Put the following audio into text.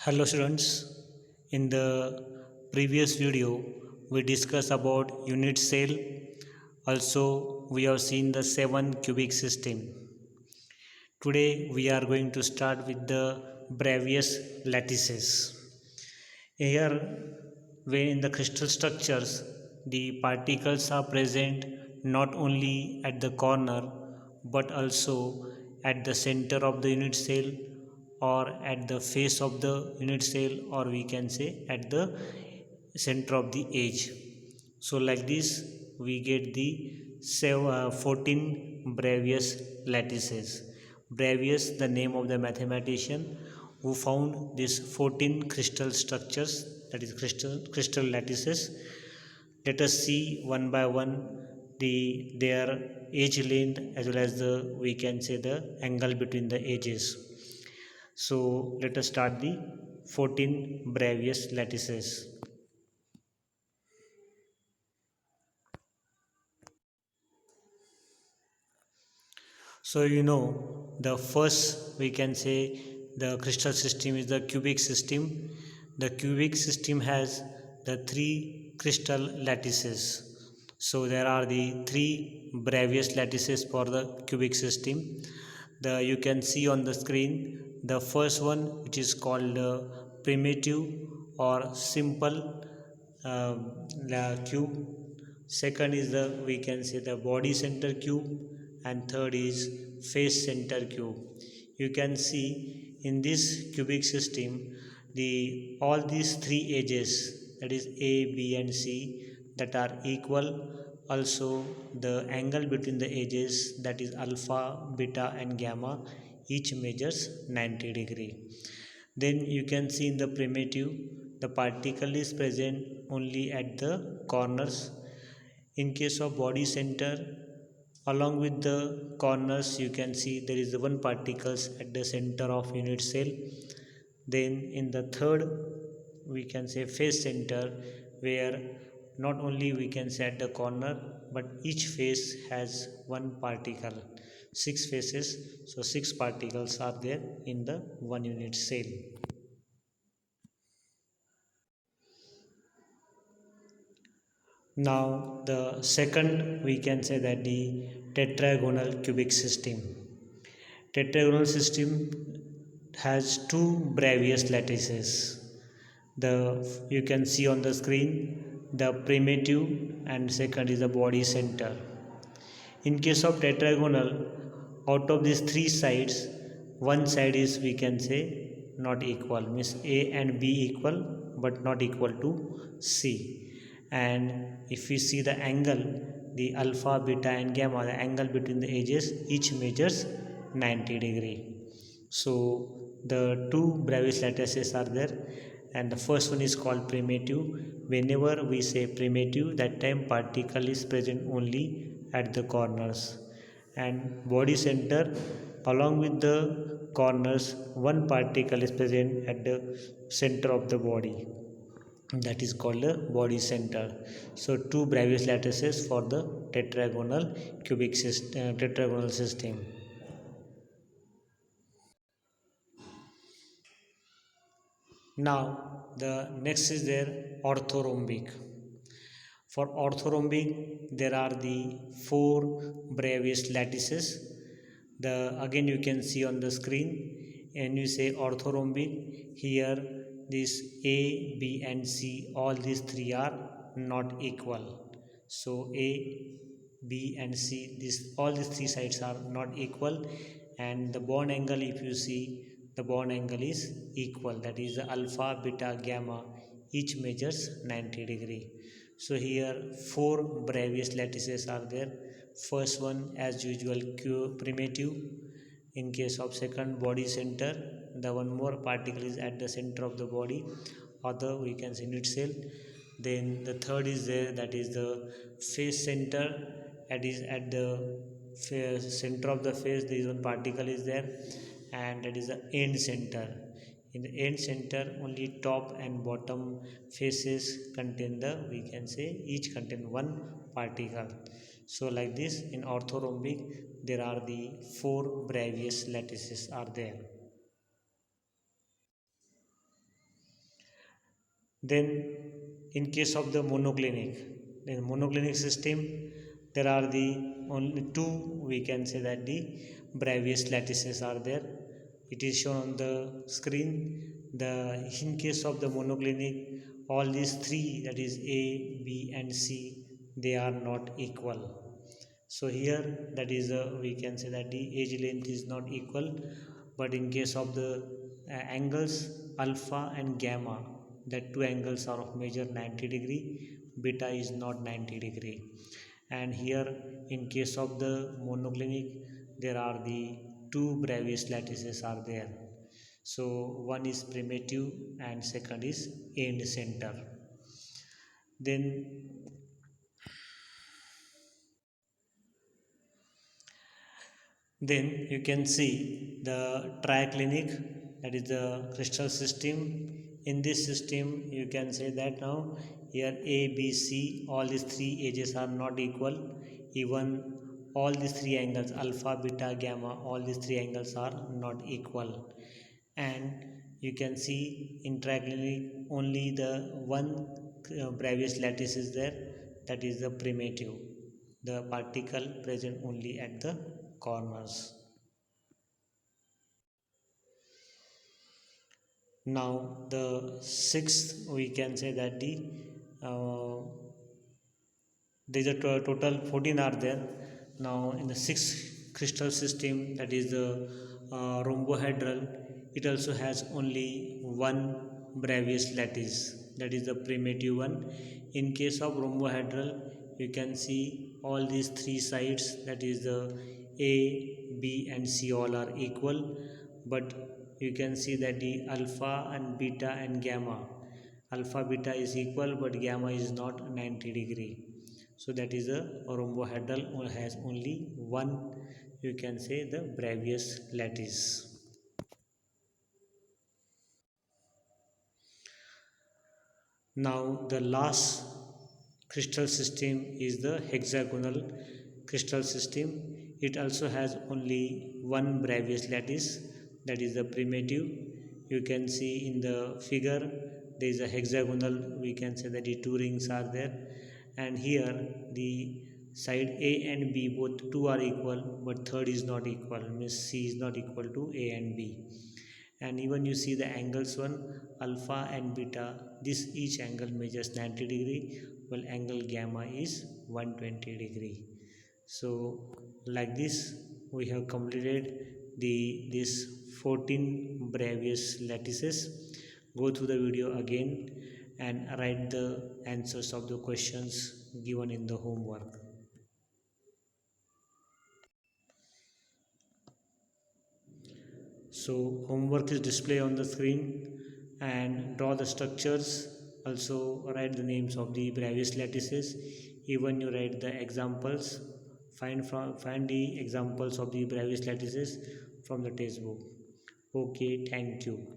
Hello students, in the previous video we discussed about unit cell. Also we have seen the 7 cubic system. Today we are going to start with the Bravais lattices. Here, when in the crystal structures, the particles are present not only at the corner but also at the center of the unit cell or at the face of the unit cell, or we can say at the center of the edge. So like this we get the 14 Bravais lattices. Bravais, the name of the mathematician who found these 14 crystal structures, that is crystal lattices. Let us see one by one their edge length as well as the, we can say, the angle between the edges. So let us start the 14 Bravais lattices. So the first, we can say, the crystal system is the cubic system. The cubic system has the three crystal lattices. So there are the three Bravais lattices for the cubic system. You can see on the screen the first one, which is called primitive or simple cube. Second is the, we can say, the body center cube, and third is face center cube. You can see in this cubic system the all these three edges, that is A, B and C, that are equal. Also the angle between the edges, that is alpha, beta and gamma, each measures 90 degree. Then you can see in the primitive, the particle is present only at the corners. In case of body center, along with the corners, you can see there is one particles at the center of unit cell. Then in the third, we can say face center, where not only we can say at the corner, but each face has one particle. Six faces, so six particles are there in the one unit cell. Now the second, we can say, that the tetragonal cubic system. Tetragonal system has two Bravais lattices. You can see on the screen the primitive, and second is the body center. In case of tetragonal, out of these three sides, one side is, we can say, not equal, means A and B equal but not equal to C. And if we see the angle, the alpha, beta and gamma, the angle between the edges, each measures 90 degree. So the two Bravais lattices are there, and the first one is called primitive. Whenever we say primitive, that time particle is present only at the corners. And body center, along with the corners, one particle is present at the center of the body, that is called the body center. So two Bravais lattices for the tetragonal system. Now the next is their orthorhombic. For orthorhombic, there are the four Bravais lattices. Again you can see on the screen, and you say orthorhombic. Here this A, B and C, all these three are not equal. So A, B and C, all these three sides are not equal, and the bond angle, if you see, the bond angle is equal, that is alpha, beta, gamma, each measures 90 degree. So here four Bravais lattices are there. First one, as usual, primitive. In case of second, body center, the one more particle is at the center of the body, other we can say unit cell. Then the third is there, that is the face center, that is at the center of the face, there is one particle is there, and that is the end center. In the end center, only top and bottom faces contain the, we can say, each contain one particle. So like this, in orthorhombic, there are the four Bravais lattices are there. Then in case of the monoclinic, in monoclinic system there are the only two, we can say that the Bravais lattices are there. It is shown on the screen. The in case of the monoclinic, all these three, that is A, B and C, they are not equal. So here, that is we can say that the age length is not equal. But in case of the angles alpha and gamma, that two angles are of measure 90 degree, beta is not 90 degree. And here in case of the monoclinic, there are the two Bravais lattices are there. So one is primitive and second is end center. Then then you can see the triclinic, that is the crystal system. In this system, you can say that now here A, B, C, all these three edges are not equal. Even all these three angles, alpha, beta, gamma, all these three angles are not equal. And you can see in triclinic only the one Bravais lattice is there, that is the primitive, the particle present only at the corners. Now the sixth, we can say that the uh, there is a total 14 are there. Now in the sixth crystal system, that is the rhombohedral, it also has only one Bravais lattice, that is the primitive one. In case of rhombohedral, you can see all these three sides, that is the A, B and C, all are equal. But you can see that the alpha and beta and gamma, alpha beta is equal but gamma is not 90 degree. So that is a rhombohedral, has only one, you can say, the Bravais lattice. Now the last crystal system is the hexagonal crystal system. It also has only one Bravais lattice, that is the primitive. You can see in the figure there is a hexagonal, we can say that the two rings are there. And here the side A and B, both two are equal, but third is not equal, means C is not equal to A and B. And even you see the angles one, alpha and beta, this each angle measures 90 degree, while angle gamma is 120 degree. So like this, we have completed the this 14 Bravais lattices. Go through the video again and write the answers of the questions given in the homework. So homework is displayed on the screen, and draw the structures. Also write the names of the Bravais lattices. Even you write the examples. Find the examples of the Bravais lattices from the textbook. Okay, thank you.